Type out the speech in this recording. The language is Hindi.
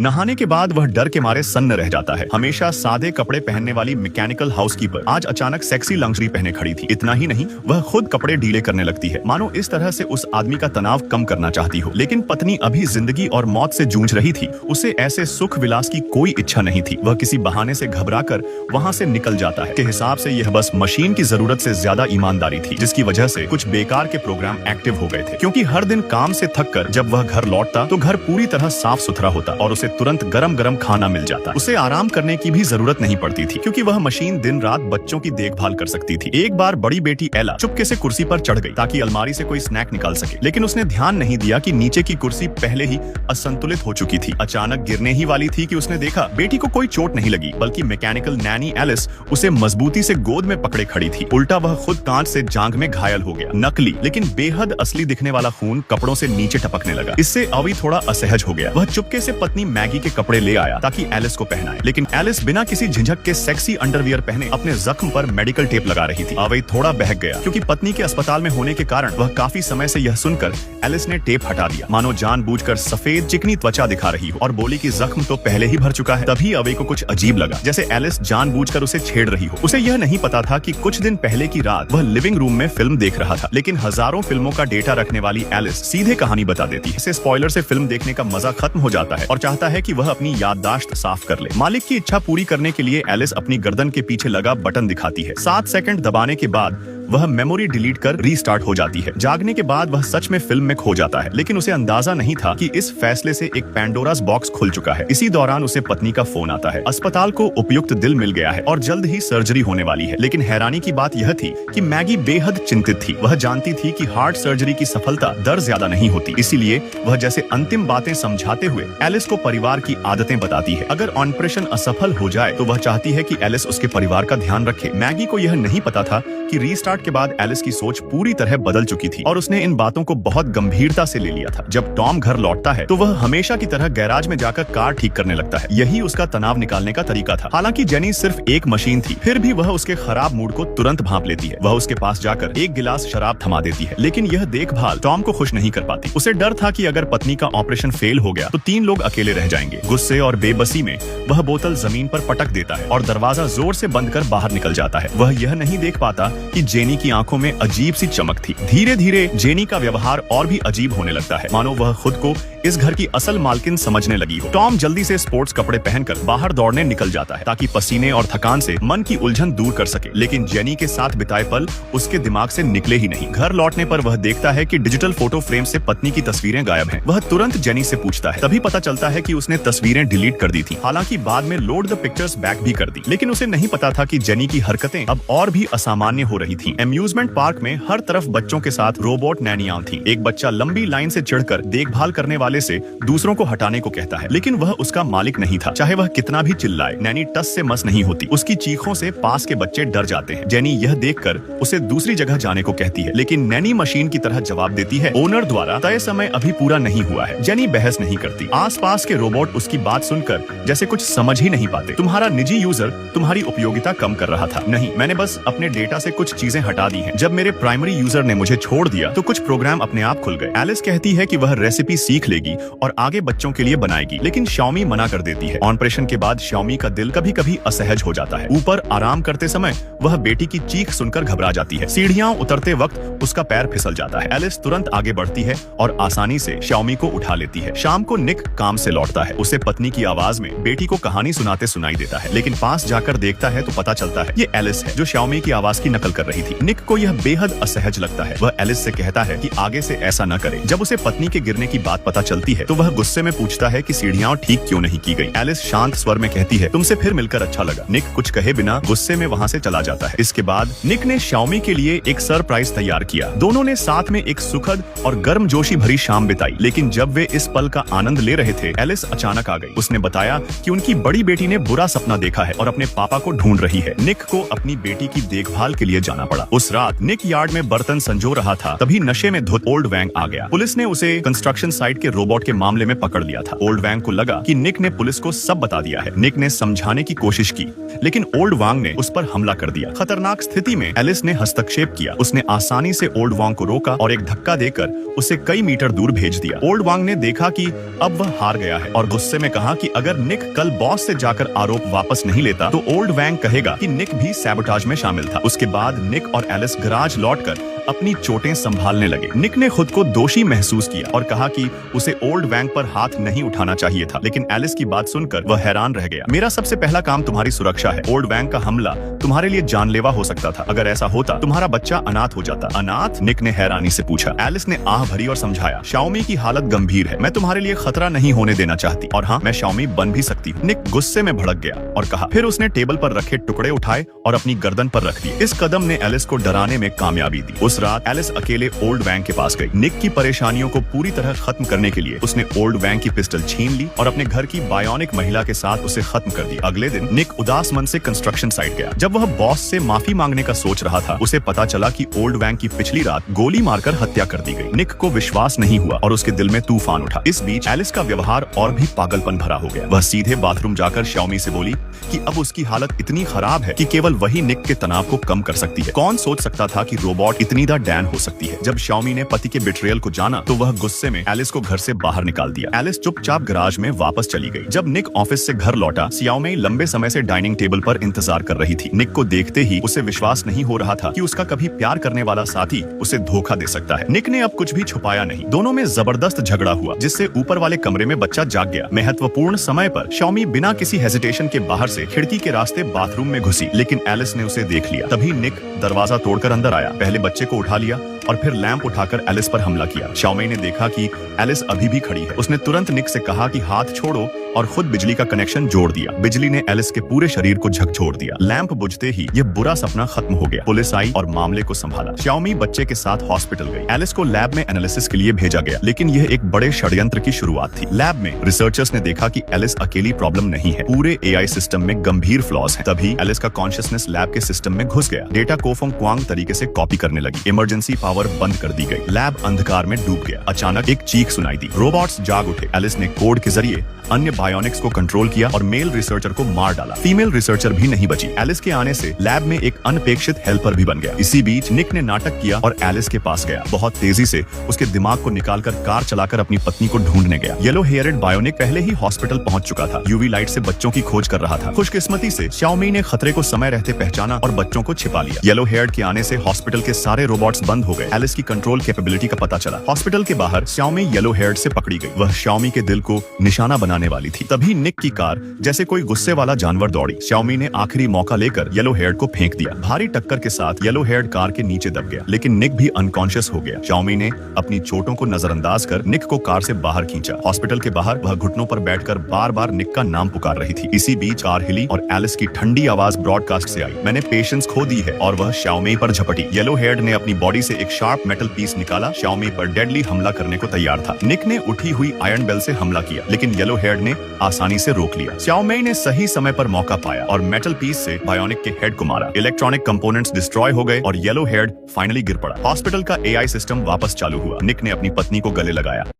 नहाने के बाद वह डर के मारे सन्न रह जाता है। हमेशा सादे कपड़े पहनने वाली मैकेनिकल हाउसकीपर आज अचानक सेक्सी लंजरी पहने खड़ी थी। इतना ही नहीं, वह खुद कपड़े ढीले करने लगती है, मानो इस तरह से उस आदमी का तनाव कम करना चाहती हो। लेकिन पत्नी अभी जिंदगी और मौत से जूझ रही थी। उसे ऐसे सुख विलास की कोई इच्छा नहीं थी। वह किसी बहाने से घबराकर वहाँ से निकल जाता है। के हिसाब से यह बस मशीन की जरूरत से ज्यादा ईमानदारी थी, जिसकी वजह से कुछ बेकार के प्रोग्राम एक्टिव हो गए थे। क्योंकि हर दिन काम से थककर जब वह घर लौटता तो घर पूरी तरह साफ सुथरा होता और उसे तुरंत गरम गरम खाना मिल जाता। उसे आराम करने की भी जरूरत नहीं पड़ती थी, क्योंकि वह मशीन दिन रात बच्चों की देखभाल कर सकती थी। एक बार बड़ी बेटी एला चुपके से कुर्सी पर चढ़ गई ताकि अलमारी से कोई स्नैक निकाल सके, लेकिन उसने ध्यान नहीं दिया कि नीचे की कुर्सी पहले ही असंतुलित हो चुकी थी। अचानक गिरने ही वाली थी कि उसने देखा बेटी को कोई चोट नहीं लगी, बल्कि मैकेनिकल नैनी एलिस उसे मजबूती से गोद में पकड़े खड़ी थी। उल्टा वह खुद कांच से जांघ में घायल हो गया। नकली लेकिन बेहद असली दिखने वाला खून कपड़ों से नीचे टपकने लगा। इससे अवी थोड़ा असहज हो गया। वह चुपके से पत्नी मैगी के कपड़े ले आया ताकि एलिस को पहनाए, लेकिन एलिस बिना किसी झिझक के सेक्सी अंडरवियर पहने अपने जख्म पर मेडिकल टेप लगा रही थी। अवई थोड़ा बहक गया, क्योंकि पत्नी के अस्पताल में होने के कारण वह काफी समय से यह सुनकर एलिस ने टेप हटा दिया, मानो जानबूझकर सफेद चिकनी त्वचा दिखा रही हो, और बोली कि जख्म तो पहले ही भर चुका है। तभी अवई को कुछ अजीब लगा, जैसे एलिस जानबूझकर उसे छेड़ रही हो। उसे यह नहीं पता था कि कुछ दिन पहले की रात वह लिविंग रूम में फिल्म देख रहा था, लेकिन हजारों फिल्मों का डेटा रखने वाली एलिस सीधे कहानी बता देती है। इसे स्पॉइलर से फिल्म देखने का मजा खत्म हो जाता है और चाहता है कि वह अपनी याददाश्त साफ कर ले। मालिक की इच्छा पूरी करने के लिए एलिस अपनी गर्दन के पीछे लगा बटन दिखाती है। 7 सेकंड दबाने के बाद वह मेमोरी डिलीट कर रीस्टार्ट हो जाती है। जागने के बाद वह सच में फिल्म में खो जाता है, लेकिन उसे अंदाजा नहीं था कि इस फैसले से एक पैंडोरास बॉक्स खुल चुका है। इसी दौरान उसे पत्नी का फोन आता है। अस्पताल को उपयुक्त दिल मिल गया है और जल्द ही सर्जरी होने वाली है। लेकिन हैरानी की बात यह थी कि मैगी बेहद चिंतित थी। वह जानती थी कि हार्ट सर्जरी की सफलता दर ज्यादा नहीं होती, इसीलिए वह जैसे अंतिम बातें समझाते हुए एलिस को परिवार की आदतें बताती है। अगर ऑपरेशन असफल हो जाए तो वह चाहती है कि एलिस उसके परिवार का ध्यान रखे। मैगी को यह नहीं पता था कि रीस्टार्ट के बाद एलिस की सोच पूरी तरह बदल चुकी थी और उसने इन बातों को बहुत गंभीरता से ले लिया था। जब टॉम घर लौटता है तो वह हमेशा की तरह गैराज में जाकर कार ठीक करने लगता है। यही उसका तनाव निकालने का तरीका था। हालांकि जेनी सिर्फ एक मशीन थी, फिर भी वह उसके खराब मूड को तुरंत भांप लेती है। वह उसके पास जाकर एक गिलास शराब थमा देती है, लेकिन यह देखभाल टॉम को खुश नहीं कर पाती। उसे डर था कि अगर पत्नी का ऑपरेशन फेल हो गया तो 3 लोग अकेले रह जाएंगे। गुस्से और बेबसी में वह बोतल जमीन पर पटक देता है और दरवाजा जोर से बंद कर बाहर निकल जाता है। वह यह नहीं देख पाता कि जेनी की आंखों में अजीब सी चमक थी। धीरे धीरे जेनी का व्यवहार और भी अजीब होने लगता है, मानो वह खुद को इस घर की असल मालकिन समझने लगी हो। टॉम जल्दी से स्पोर्ट्स कपड़े पहनकर बाहर दौड़ने निकल जाता है ताकि पसीने और थकान से मन की उलझन दूर कर सके, लेकिन जेनी के साथ बिताए पल उसके दिमाग से निकले ही नहीं। घर लौटने पर वह देखता है कि डिजिटल फोटो फ्रेम से पत्नी की तस्वीरें गायब हैं। वह तुरंत जेनी से पूछता है। तभी पता चलता है कि उसने तस्वीरें डिलीट कर दी थी। हालांकि बाद में लोड द पिक्चर्स बैक भी कर दी, लेकिन उसे नहीं पता था कि जेनी की हरकतें अब और भी असामान्य हो रही थी। एम्यूजमेंट पार्क में हर तरफ बच्चों के साथ रोबोट नैनियां थी। एक बच्चा लंबी लाइन से चढ़कर देखभाल करने वाले से दूसरों को हटाने को कहता है, लेकिन वह उसका मालिक नहीं था। चाहे वह कितना भी चिल्लाए, नैनी टस से मस नहीं होती। उसकी चीखों से पास के बच्चे डर जाते हैं। जेनी यह देखकर उसे दूसरी जगह जाने को कहती है, लेकिन नैनी मशीन की तरह जवाब देती है, ओनर द्वारा तय समय अभी पूरा नहीं हुआ है। जेनी बहस नहीं करती। आसपास के रोबोट उसकी बात सुनकर जैसे कुछ समझ ही नहीं पाते। तुम्हारा निजी यूजर तुम्हारी उपयोगिता कम कर रहा था। नहीं, मैंने बस अपने डेटा से कुछ चीजें हटा दी हैं। जब मेरे प्राइमरी यूजर ने मुझे छोड़ दिया तो कुछ प्रोग्राम अपने आप खुल गए। एलिस कहती है कि वह रेसिपी सीख लेगी और आगे बच्चों के लिए बनाएगी, लेकिन श्याओमी मना कर देती है। ऑपरेशन के बाद श्याओमी का दिल कभी कभी असहज हो जाता है। ऊपर आराम करते समय वह बेटी की चीख सुनकर घबरा जाती है। सीढ़ियां उतरते वक्त उसका पैर फिसल जाता है। एलिस तुरंत आगे बढ़ती है और आसानी से श्याओमी को उठा लेती है। शाम को निक काम से लौटता है। उसे पत्नी की आवाज में बेटी को कहानी सुनाते सुनाई देता है, लेकिन पास जाकर देखता है तो पता चलता है ये एलिस है जो श्याओमी की आवाज की नकल कर रही थी। निक को यह बेहद असहज लगता है। वह एलिस से कहता है कि आगे से ऐसा न करे। जब उसे पत्नी के गिरने की बात पता चलती है तो वह गुस्से में पूछता है कि सीढ़ियां ठीक क्यों नहीं की गई। एलिस शांत स्वर में कहती है, तुमसे फिर मिलकर अच्छा लगा। निक कुछ कहे बिना गुस्से में वहां से चला जाता है। इसके बाद निक ने श्याओमी के लिए एक सरप्राइज तैयार किया। दोनों ने साथ में एक सुखद और गर्मजोशी भरी शाम बिताई, लेकिन जब वे इस पल का आनंद ले रहे थे, एलिस अचानक आ गई। उसने बताया कि उनकी बड़ी बेटी ने बुरा सपना देखा है और अपने पापा को ढूंढ रही है। निक को अपनी बेटी की देखभाल के लिए जाना पड़ा। उस रात निक यार्ड में बर्तन संजो रहा था, तभी नशे में धुत ओल्ड वैंग आ गया। पुलिस ने उसे कंस्ट्रक्शन साइट के रोबोट के मामले में पकड़ लिया था। ओल्ड वांग को लगा कि निक ने पुलिस को सब बता दिया है। निक ने समझाने की कोशिश की, लेकिन ओल्ड वांग ने उस पर हमला कर दिया। खतरनाक स्थिति में एलिस ने हस्तक्षेप किया। उसने आसानी से ओल्ड वांग को रोका और एक धक्का देकर उसे कई मीटर दूर भेज दिया। ओल्ड वांग ने देखा कि अब वह हार गया है और गुस्से में कहा कि अगर निक कल बॉस से जाकर आरोप वापस नहीं लेता तो ओल्ड वांग कहेगा कि निक भी सैबोटाज में शामिल था। उसके बाद निक और एलिस गराज लौटकर अपनी चोटें संभालने लगे। निक ने खुद को दोषी महसूस किया और कहा कि उसे ओल्ड वांग पर हाथ नहीं उठाना चाहिए था, लेकिन एलिस की बात सुनकर वह हैरान रह गया। मेरा सबसे पहला काम तुम्हारी सुरक्षा है। ओल्ड वांग का हमला तुम्हारे लिए जानलेवा हो सकता था। अगर ऐसा होता तुम्हारा बच्चा अनाथ हो जाता। अनाथ? निक ने हैरानी से पूछा। एलिस ने आह भरी और समझाया, शाओमी की हालत गंभीर है। मैं तुम्हारे लिए खतरा नहीं होने देना चाहती, और हाँ, मैं शाओमी बन भी सकती हूँ। निक गुस्से में भड़क गया और कहा। फिर उसने टेबल पर रखे टुकड़े उठाए और अपनी गर्दन पर रख दिए। इस कदम ने एलिस को डराने में कामयाबी दी। उस रात एलिस अकेले ओल्ड वांग के पास गई। निक की परेशानियों को पूरी तरह खत्म करने के लिए उसने ओल्ड वांग की पिस्टल छीन ली और अपने घर की बायोनिक महिला के साथ उसे खत्म कर दिया। अगले दिन निक उदास मन से कंस्ट्रक्शन साइट गया। जब वह बॉस से माफी मांगने का सोच रहा था, उसे पता चला कि ओल्ड वांग की पिछली रात गोली मारकर हत्या कर दी गई। निक को विश्वास नहीं हुआ और उसके दिल में तूफान उठा। इस बीच एलिस का व्यवहार और भी पागलपन भरा हो गया। वह सीधे बाथरूम जाकर शाओमी से बोली कि अब उसकी हालत इतनी खराब है कि केवल वही निक के तनाव को कम कर सकती है। कौन सोच सकता था कि रोबोट इतनी दा डैन हो सकती है। जब शाओमी ने पति के बिट्रेयल को जाना तो वह गुस्से में एलिस को घर से बाहर निकाल दिया। एलिस चुपचाप गराज में वापस चली गई। जब निक ऑफिस से घर लौटा, शाओमी लंबे समय से डाइनिंग टेबल पर इंतजार कर रही थी। निक को देखते ही उसे विश्वास नहीं हो रहा था कि उसका कभी प्यार करने वाला साथी उसे धोखा दे सकता है। निक ने अब कुछ भी छुपाया नहीं। दोनों में जबरदस्त झगड़ा हुआ, जिससे ऊपर वाले कमरे में बच्चा जाग गया। महत्वपूर्ण समय पर शाओमी बिना किसी हेजिटेशन के बाहर से खिड़की के रास्ते बाथरूम में घुसी, लेकिन एलिस ने उसे देख लिया। तभी निक दरवाजा तोड़कर अंदर आया। पहले बच्चे को उठा लिया और फिर लैंप उठाकर एलिस पर हमला किया। शाओमी ने देखा कि एलिस अभी भी खड़ी है। उसने तुरंत निक से कहा कि हाथ छोड़ो और खुद बिजली का कनेक्शन जोड़ दिया। बिजली ने एलिस के पूरे शरीर को झकझोर दिया। लैंप बुझते ही यह बुरा सपना खत्म हो गया। पुलिस आई और मामले को संभाला। शाओमी बच्चे के साथ हॉस्पिटल गई। एलिस को लैब में एनालिसिस के लिए भेजा गया, लेकिन यह एक बड़े षड्यंत्र की शुरुआत थी। लैब में रिसर्चर्स ने देखा कि एलिस अकेली प्रॉब्लम नहीं है, पूरे एआई सिस्टम में गंभीर फ्लॉज हैं। तभी एलिस का कॉन्शियसनेस लैब के सिस्टम में घुस गया। डेटा को क्वांग तरीके से कॉपी करने लगी। इमरजेंसी पावर बंद कर दी गई। लैब अंधकार में डूब गया। अचानक एक चीख सुनाई दी। रोबोट्स जाग उठे। एलिस ने कोड के जरिए अन्य बायोनिक्स को कंट्रोल किया और मेल रिसर्चर को मार डाला। फीमेल रिसर्चर भी नहीं बची। एलिस के आने से लैब में एक अनपेक्षित हेल्पर भी बन गया। इसी बीच निक ने नाटक किया और एलिस के पास गया। बहुत तेजी से उसके दिमाग को निकालकर कार चलाकर अपनी पत्नी को ढूंढने गया। येलो हेयरेड बायोनिक पहले ही हॉस्पिटल पहुंच चुका था। यूवी लाइट से बच्चों की खोज कर रहा था। खुशकिस्मती से शाओमी ने खतरे को समय रहते पहचाना और बच्चों को छिपा लिया। येलो हेयर्ड के आने से हॉस्पिटल के सारे रोबोट्स बंद हो गए। एलिस की कंट्रोल कैपेबिलिटी का पता चला। हॉस्पिटल के बाहर शाओमी येलो हेयर्ड से पकड़ी गई। वह शाओमी के दिल को निशाना बनाने वाली थी। तभी निक की कार जैसे कोई गुस्से वाला जानवर दौड़ी। शाओमी ने आखिरी मौका लेकर येलो हेयर्ड को फेंक दिया। भारी टक्कर के साथ येलो हेयर्ड कार के नीचे दब गया, लेकिन निक भी अनकॉन्शियस हो गया। शाओमी ने अपनी चोटों को नजरअंदाज कर निक को कार से बाहर खींचा। हॉस्पिटल के बाहर वह घुटनों पर बैठकर बार बार निक का नाम पुकार रही थी। इसी बीच कार हिली और एलिस की ठंडी आवाज ब्रॉडकास्ट से आई। मैंने पेशेंस खो दी है, और वह शाओमी पर झपटी। येलो हेयर्ड ने अपनी बॉडी से एक शार्प मेटल पीस निकाला। शाओमी पर डेडली हमला करने को तैयार था। निक ने उठी हुई आयरन बेल से हमला किया, लेकिन येलो हेयर्ड ने आसानी से रोक लिया। शाओमी ने सही समय पर मौका पाया और मेटल पीस से बायोनिक के हेड को मारा। इलेक्ट्रॉनिक कंपोनेंट्स डिस्ट्रॉय हो गए और येलो हेयर्ड फाइनली गिर पड़ा। हॉस्पिटल का एआई सिस्टम वापस चालू हुआ। निक ने अपनी पत्नी को गले लगाया।